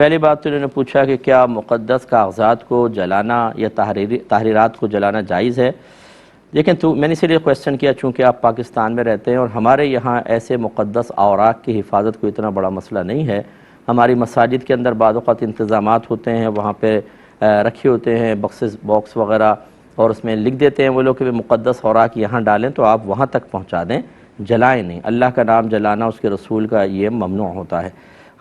پہلی بات تو انہوں نے پوچھا کہ کیا مقدس کاغذات کو جلانا یا تحریرات کو جلانا جائز ہے۔ لیکن میں نے اسی لیے کویسچن کیا چونکہ آپ پاکستان میں رہتے ہیں اور ہمارے یہاں ایسے مقدس اوراق کی حفاظت کو اتنا بڑا مسئلہ نہیں ہے۔ ہماری مساجد کے اندر بعض اوقات انتظامات ہوتے ہیں، وہاں پہ رکھے ہوتے ہیں باکس وغیرہ، اور اس میں لکھ دیتے ہیں وہ لوگ کہ مقدس اوراق یہاں ڈالیں تو آپ وہاں تک پہنچا دیں، جلائیں نہیں۔ اللہ کا نام جلانا اس کے رسول کا یہ ممنوع ہوتا ہے۔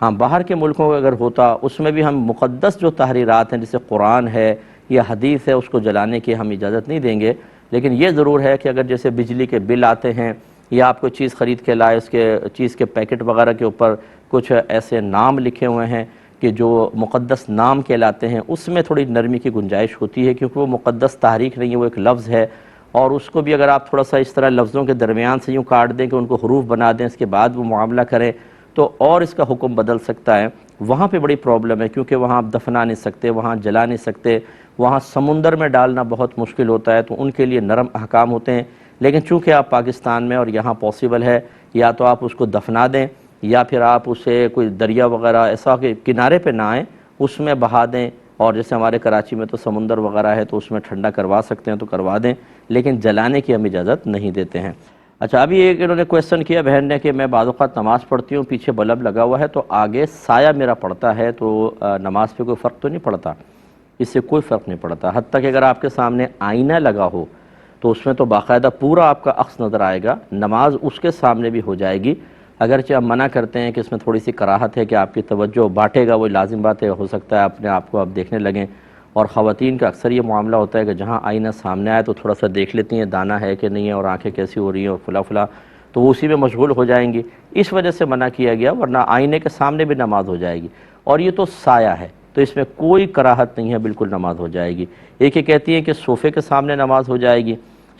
ہاں، باہر کے ملکوں کا اگر ہوتا اس میں بھی ہم مقدس جو تحریرات ہیں جیسے قرآن ہے یا حدیث ہے اس کو جلانے کی ہم اجازت نہیں دیں گے۔ لیکن یہ ضرور ہے کہ اگر جیسے بجلی کے بل آتے ہیں یا آپ کوئی چیز خرید کے لائے، اس کے چیز کے پیکٹ وغیرہ کے اوپر کچھ ایسے نام لکھے ہوئے ہیں کہ جو مقدس نام کہلاتے ہیں، اس میں تھوڑی نرمی کی گنجائش ہوتی ہے کیونکہ وہ مقدس تحریک نہیں ہے، وہ ایک لفظ ہے، اور اس کو بھی اگر آپ تھوڑا سا اس طرح لفظوں کے درمیان سے یوں کاٹ دیں کہ ان کو حروف بنا دیں، اس کے بعد وہ معاملہ کریں تو اور اس کا حکم بدل سکتا ہے۔ وہاں پہ بڑی پرابلم ہے کیونکہ وہاں آپ دفنا نہیں سکتے، وہاں جلا نہیں سکتے، وہاں سمندر میں ڈالنا بہت مشکل ہوتا ہے، تو ان کے لیے نرم احکام ہوتے ہیں۔ لیکن چونکہ آپ پاکستان میں اور یہاں پاسبل ہے، یا تو آپ اس کو دفنا دیں یا پھر آپ اسے کوئی دریا وغیرہ ایسا کہ کنارے پہ نہ آئیں اس میں بہا دیں، اور جیسے ہمارے کراچی میں تو سمندر وغیرہ ہے تو اس میں ٹھنڈا کروا سکتے ہیں تو کروا دیں، لیکن جلانے کی ہم اجازت نہیں دیتے ہیں۔ اچھا، ابھی ایک انہوں نے کویسچن کیا بہن نے کہ میں بعض اوقات نماز پڑھتی ہوں، پیچھے بلب لگا ہوا ہے تو آگے سایہ میرا پڑتا ہے تو نماز پہ کوئی فرق تو نہیں پڑتا؟ اس سے کوئی فرق نہیں پڑتا، حتیٰ کہ اگر آپ کے سامنے آئینہ لگا ہو تو اس میں تو باقاعدہ پورا آپ کا عکس نظر آئے گا، نماز اس کے سامنے بھی ہو جائے گی۔ اگرچہ ہم منع کرتے ہیں کہ اس میں تھوڑی سی کراہت ہے کہ آپ کی توجہ بانٹے گا، وہ لازم بات ہے، ہو سکتا ہے اپنے آپ کو آپ دیکھنے لگیں، اور خواتین کا اکثر یہ معاملہ ہوتا ہے کہ جہاں آئینہ سامنے آئے تو تھوڑا سا دیکھ لیتی ہیں دانہ ہے کہ نہیں ہے اور آنکھیں کیسی ہو رہی ہیں اور فلاں تو وہ اسی میں مشغول ہو جائیں گی، اس وجہ سے منع کیا گیا، ورنہ آئینے کے سامنے بھی نماز ہو جائے گی۔ اور یہ تو سایہ ہے تو اس میں کوئی کراہت نہیں ہے، بالکل نماز ہو جائے گی۔ ایک یہ کہتی ہیں کہ صوفے کے سامنے نماز ہو جائے گی،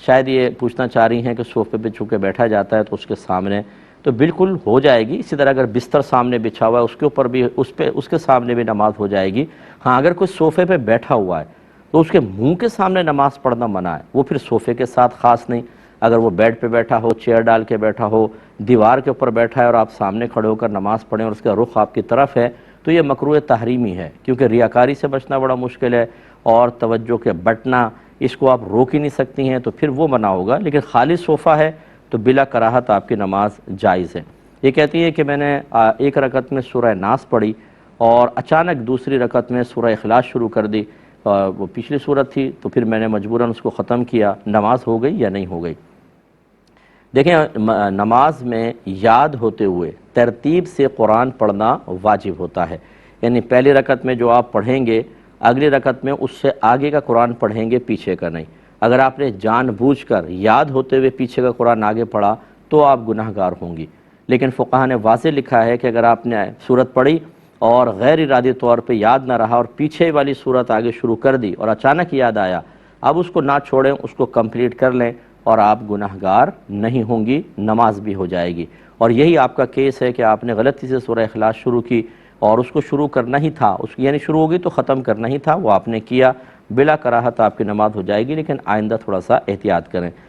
شاید یہ پوچھنا چاہ رہی ہیں کہ صوفے پہ چونکہ بیٹھا جاتا ہے تو اس کے سامنے تو بالکل ہو جائے گی۔ اسی طرح اگر بستر سامنے بچھا ہوا ہے اس کے اوپر بھی اس کے سامنے بھی نماز ہو جائے گی۔ ہاں، اگر کوئی صوفے پہ بیٹھا ہوا ہے تو اس کے منہ کے سامنے نماز پڑھنا منع ہے، وہ پھر صوفے کے ساتھ خاص نہیں، اگر وہ بیڈ پہ بیٹھا ہو، چیئر ڈال کے بیٹھا ہو، دیوار کے اوپر بیٹھا ہے اور آپ سامنے کھڑے ہو کر نماز پڑھیں اور اس کا رخ آپ کی طرف ہے تو یہ مکروہ تحریمی ہے، کیونکہ ریاکاری سے بچنا بڑا مشکل ہے اور توجہ کے بٹنا اس کو آپ روک ہی نہیں سکتی ہیں تو پھر وہ منع ہوگا۔ لیکن خالی صوفہ ہے تو بلا کراہت آپ کی نماز جائز ہے۔ یہ کہتی ہے کہ میں نے ایک رکعت میں سورہ ناس پڑھی اور اچانک دوسری رکعت میں سورہ اخلاص شروع کر دی، وہ پچھلی صورت تھی تو پھر میں نے مجبوراً اس کو ختم کیا، نماز ہو گئی یا نہیں ہو گئی؟ دیکھیں، نماز میں یاد ہوتے ہوئے ترتیب سے قرآن پڑھنا واجب ہوتا ہے، یعنی پہلی رکعت میں جو آپ پڑھیں گے اگلی رکعت میں اس سے آگے کا قرآن پڑھیں گے، پیچھے کا نہیں۔ اگر آپ نے جان بوجھ کر یاد ہوتے ہوئے پیچھے کا قرآن آگے پڑھا تو آپ گناہ گار ہوں گی۔ لیکن فقہاء نے واضح لکھا ہے کہ اگر آپ نے سورت پڑھی اور غیر ارادی طور پہ یاد نہ رہا اور پیچھے والی سورت آگے شروع کر دی اور اچانک یاد آیا، اب اس کو نہ چھوڑیں، اس کو کمپلیٹ کر لیں اور آپ گناہ گار نہیں ہوں گی، نماز بھی ہو جائے گی۔ اور یہی آپ کا کیس ہے کہ آپ نے غلطی سے سورہ اخلاص شروع کی اور اس کو شروع کرنا ہی تھا، یعنی شروع ہوگی تو ختم کرنا ہی تھا، وہ آپ نے کیا، بلا کراہت آپ کی نماز ہو جائے گی، لیکن آئندہ تھوڑا سا احتیاط کریں۔